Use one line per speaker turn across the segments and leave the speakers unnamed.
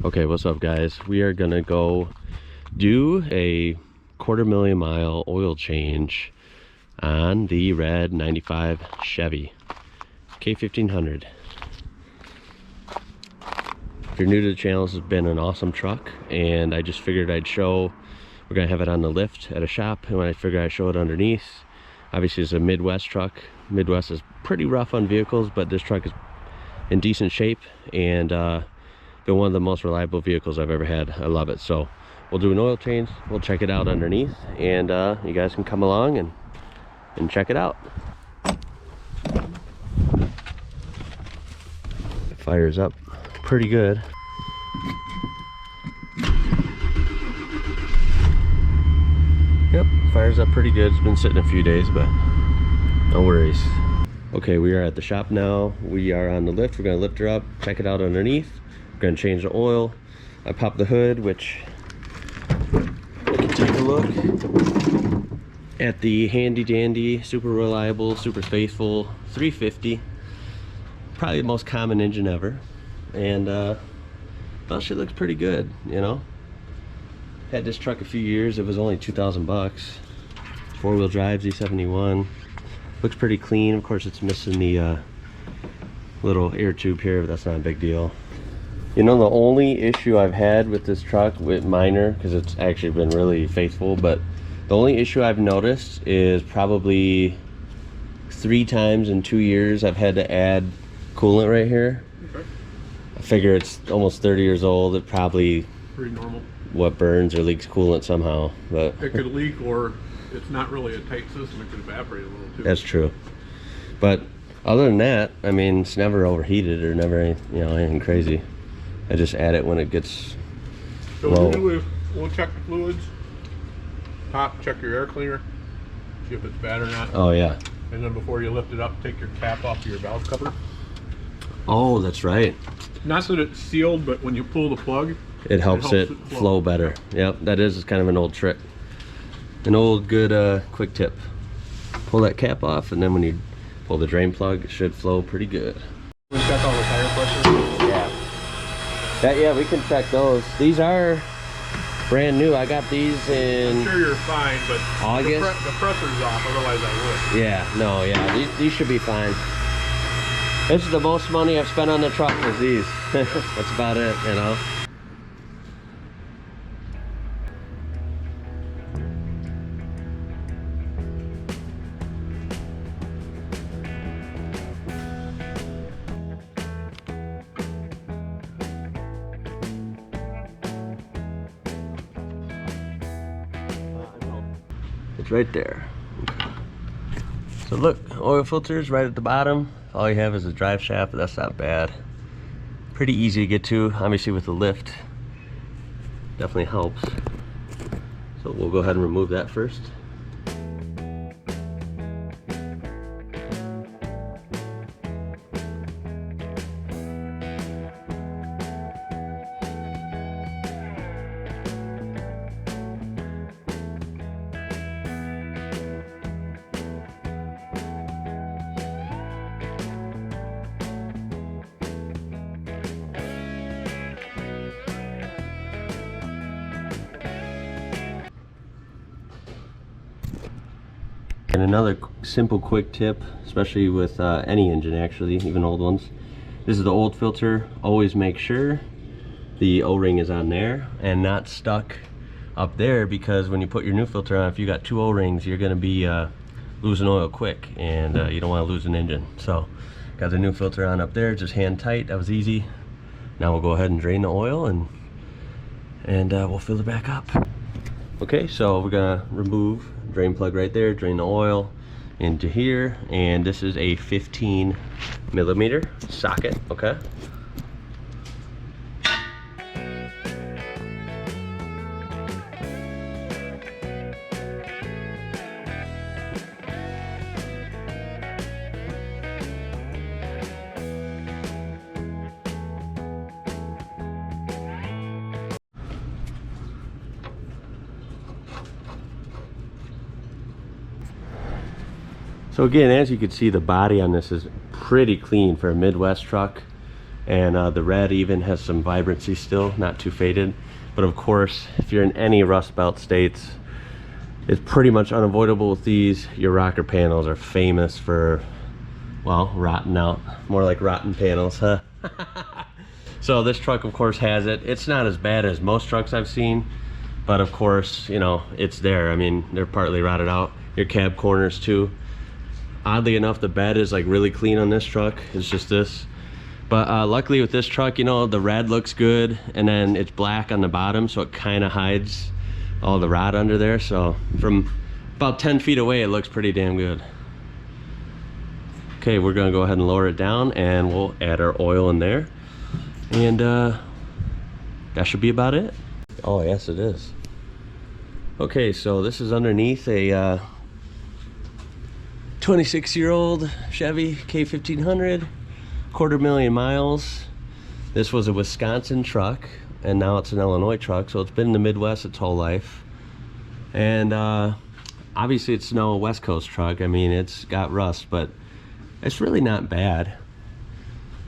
Okay, what's up guys? We are gonna go do a 250,000 mile oil change on the red 95 Chevy K1500. If you're new to the channel, this has been an awesome truck, and I just figured I'd show. We're gonna have it on the lift at a shop, and when I figured I'd show it underneath. Obviously it's a Midwest truck. Midwest is pretty rough on vehicles, but this truck is in decent shape, and been one of the most reliable vehicles I've ever had. I love it. So we'll do an oil change, we'll check it out underneath, and you guys can come along and check it out. It fires up pretty good. Yep, fires up pretty good. It's been sitting a few days, but no worries. Okay, we are at the shop now. We are on the lift. We're gonna lift her up, check it out underneath. We're gonna change the oil. I popped the hood, which we can take a look at the handy dandy, super reliable, super faithful 350. Probably the most common engine ever. And well, she looks pretty good, you know. Had this truck a few years. It was only 2,000 bucks. 4-wheel drive, Z71. Looks pretty clean. Of course, it's missing the little air tube here, but that's not a big deal. You know, the only issue I've had with this truck, with minor, because it's actually been really faithful, but the only issue I've noticed is probably 3 times in 2 years I've had to add coolant right here. Okay. I figure it's almost 30 years old. It probably
pretty normal.
What burns or leaks coolant somehow, but
it could leak, or it's not really a tight system. It could evaporate a little too.
That's true. But other than that, I mean, it's never overheated or never, you know, anything crazy. I just add it when it gets low.
Usually we'll check the fluids, check your air cleaner, see if it's bad or not.
Oh yeah.
And then before you lift it up, take your cap off your valve cover.
Oh, that's right.
Not that it's sealed, but when you pull the plug,
it helps it flow better. Yep, that is kind of an old trick. An old good quick tip. Pull that cap off, and then when you pull the drain plug, it should flow pretty good.
We check all the tire pressure.
Yeah. Yeah, we can check those. These are brand new. I got these in.
I'm sure you're fine, but
August.
The pressure's off. Otherwise, I would.
Yeah. No. Yeah. These should be fine. This is the most money I've spent on the truck is these. That's about it, you know. It's right there. So look, oil filters right at the bottom. All you have is a drive shaft, but that's not bad. Pretty easy to get to, obviously with the lift. Definitely helps. So we'll go ahead and remove that first. And another simple quick tip, especially with any engine actually, even old ones. This is the old filter. Always make sure the O-ring is on there and not stuck up there, because when you put your new filter on, if you got 2 O-rings, you're gonna be losing oil quick, and you don't wanna lose an engine. So got the new filter on up there, just hand tight. That was easy. Now we'll go ahead and drain the oil, and we'll fill it back up. Okay, so we're gonna remove drain plug right there, drain the oil into here, and this is a 15mm socket. Okay. So again, as you can see, the body on this is pretty clean for a Midwest truck. And the red even has some vibrancy still, not too faded. But of course, if you're in any Rust Belt states, it's pretty much unavoidable with these. Your rocker panels are famous for, well, rotting out. More like rotten panels, huh? So this truck, of course, has it. It's not as bad as most trucks I've seen, but of course, you know, it's there. I mean, they're partly rotted out. Your cab corners too. Oddly enough, the bed is like really clean on this truck. It's just this. But luckily with this truck, you know, the red looks good, and then it's black on the bottom, so it kind of hides all the rot under there. So from about 10 feet away, it looks pretty damn good. Okay, we're gonna go ahead and lower it down, and we'll add our oil in there. And that should be about it. Oh yes, it is. Okay, so this is underneath a 26-year-old Chevy K1500, 250,000 miles. This was a Wisconsin truck, and now it's an Illinois truck, so it's been in the Midwest its whole life. And obviously it's no West Coast truck. I mean, it's got rust, but it's really not bad.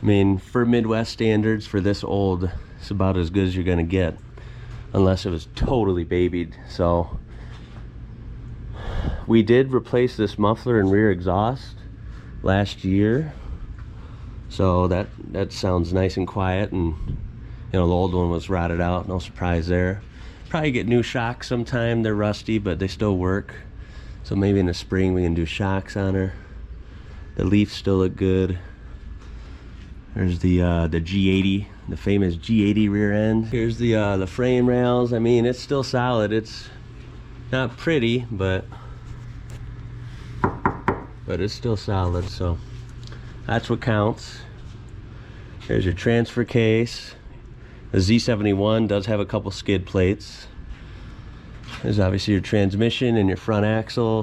I mean, for Midwest standards, for this old, it's about as good as you're gonna get, unless it was totally babied. So we did replace this muffler and rear exhaust last year, so that sounds nice and quiet. And you know, the old one was rotted out, no surprise there. Probably get new shocks sometime. They're rusty, but they still work, so maybe in the spring we can do shocks on her. The leaves still look good. There's the G80, the famous G80 rear end. Here's the frame rails. I mean, it's still solid. It's not pretty, but it's still solid, so that's what counts. There's your transfer case. The Z71 does have a couple skid plates. There's obviously your transmission and your front axle.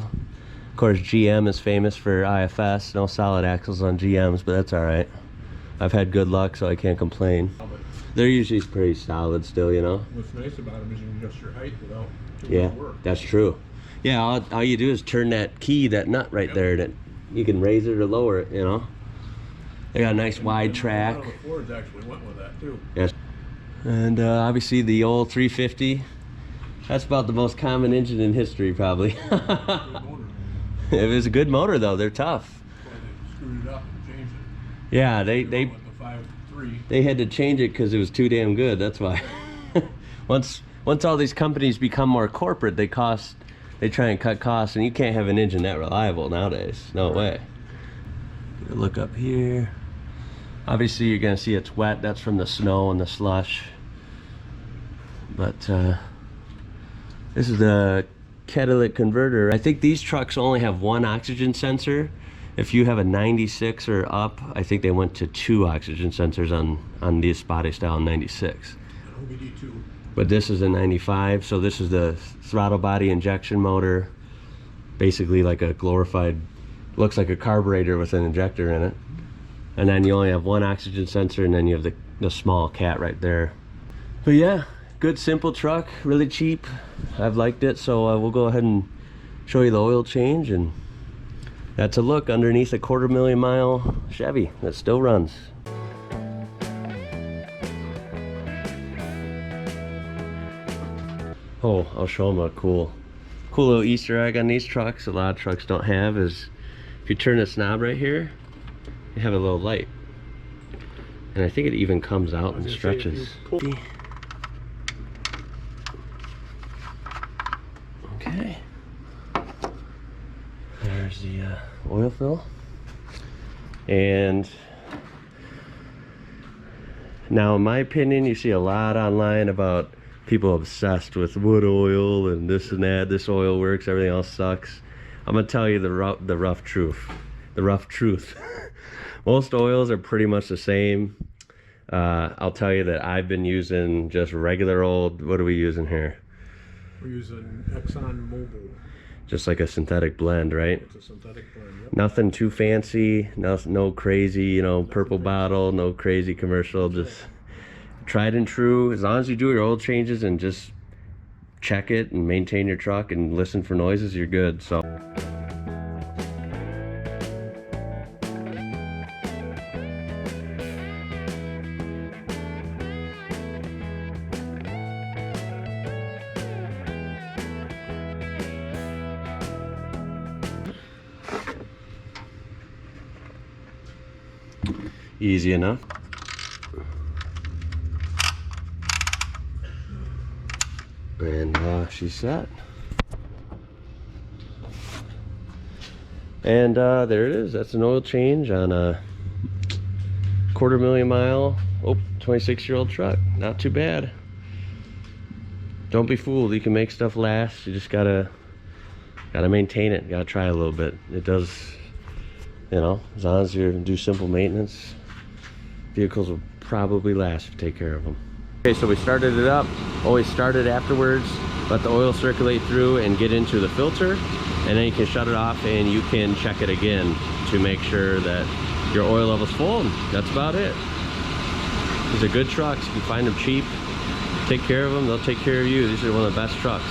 Of course, GM is famous for IFS. No solid axles on GMs, but that's all right. I've had good luck, so I can't complain. They're usually pretty solid still, you know.
What's nice about them is you can adjust your height without too much work.
That's true. Yeah, all you do is turn that key, that nut right there, and you can raise it or lower it, you know. They got a nice wide track.
The Fords actually went with that too.
Yes. And obviously the old 350. That's about the most common engine in history, probably. It was a good motor, though. They're tough.
Well, they screwed it up and changed it.
Yeah,
With the 5.3.
they had to change it because it was too damn good. That's why. Once all these companies become more corporate, they try and cut costs, and you can't have an engine that reliable nowadays. No way. Look up here. Obviously you're gonna see it's wet. That's from the snow and the slush. But this is the catalytic converter. I think these trucks only have one oxygen sensor. If you have a 96 or up, I think they went to 2 oxygen sensors on the Spotty style 96.
OBD2.
But this is a 95, so this is the throttle body injection motor. Basically like a glorified, looks like a carburetor with an injector in it. And then you only have one oxygen sensor, and then you have the small cat right there. But yeah, good simple truck, really cheap. I've liked it, so we'll go ahead and show you the oil change, and that's a look underneath a 250,000 mile Chevy that still runs. Oh, I'll show them a cool little Easter egg on these trucks. A lot of trucks don't have is, if you turn this knob right here, you have a little light. And I think it even comes out and stretches. Okay. There's the oil fill. And now, in my opinion, you see a lot online about people obsessed with wood oil and this and that. This oil works, everything else sucks. I'm gonna tell you the rough truth. The rough truth. Most oils are pretty much the same. I'll tell you that I've been using just regular old, what are we using here?
We're using Exxon Mobil.
Just like a synthetic blend, right?
It's a synthetic blend, yep.
Nothing too fancy, no crazy, you know, purple bottle, no crazy commercial, just tried and true. As long as you do your oil changes and just check it and maintain your truck and listen for noises, you're good. So Easy enough. And she's set. And there it is. That's an oil change on a 250,000 mile, 26-year-old truck. Not too bad. Don't be fooled. You can make stuff last. You just gotta maintain it. Gotta try a little bit. It does, you know, as long as you do simple maintenance, vehicles will probably last if you take care of them. Okay, so we started it up. Always start it afterwards. Let the oil circulate through and get into the filter, and then you can shut it off and you can check it again to make sure that your oil level's full. And that's about it. These are good trucks. You can find them cheap. Take care of them, they'll take care of you. These are one of the best trucks.